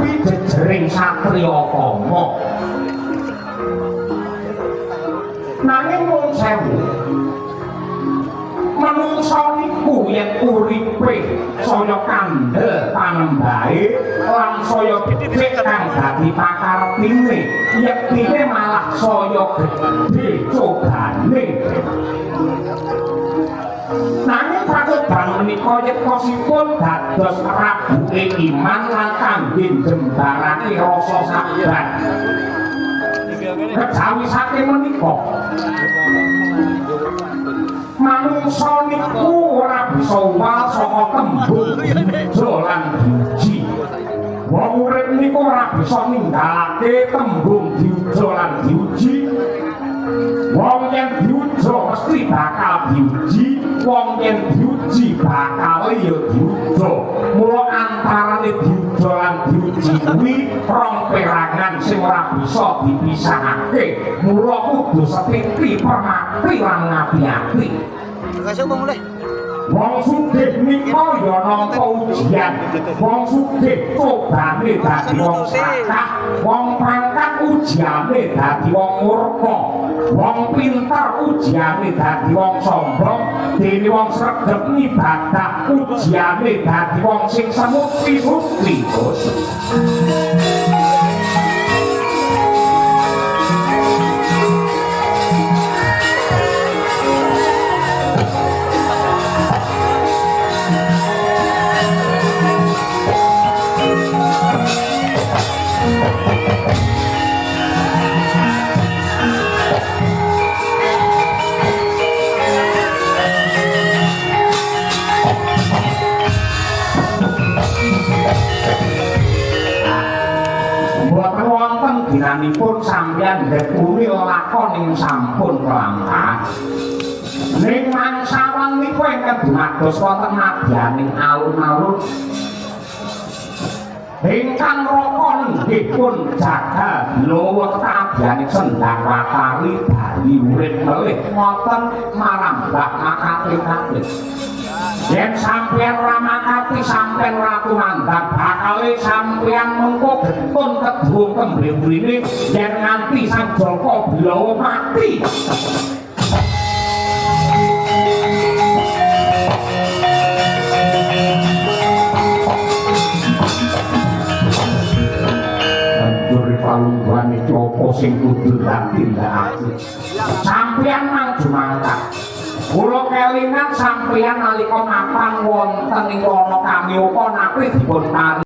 kuwi jejering satriya kama. Nanging mung sewu manungsa niku yen uripe saya kandel panembahe lan saya becik kang dadi pakartine yektine malah saya gedhe cobane. Nanging prakoban menika yektosipun dados rabuke iman lan kangge jembarake rasa sabar. Kejawi saking menika manungsa niku ora bisa uwal saka tembung dolan biji. Wong urip niku ora bisa ninggalake tembung diuja lan diuji. Wong yen diuja mesti bakal diuji, wong yen diuji bakal ya diuja. Mula antarane diuja lan diuji kuwi rong perangan sing ora bisa dipisahake. Mula kudu setiti permati lan ngati-ati. Kasih Bang mulai. Wong sugih nika ya nampa ujian. Wong sugih cobane dadi wong sakah, wong pangkat ujiane dadi wong murka. Wong pinter ujiane dadi wong sombong, dene wong sregep ngibadah ujiane dadi wong sing semut-semut. Boten wonten ginanipun sampeyan ndhekuni lakon ing sampun kelampahan. Ning mangsawan niku ingkang dumados wonten madyaning alun-alun ingkang raka nenggihipun jagal lowo kadyaning Sendang Watari bali urip melih wonten marambah makate-kate. Yen sampeyan ramakati sampeyan ratu mandhap bakale sampeyan mengko getun kedung kembrene yen nganti Sang Jaka Bilawa mati. Banjur palungguhan iki apa sing kudu ditindakake? Sampeyan maju mangkat. Kula kelingan sampeyan nalika mapan wonten ing kono kami apa nate dipun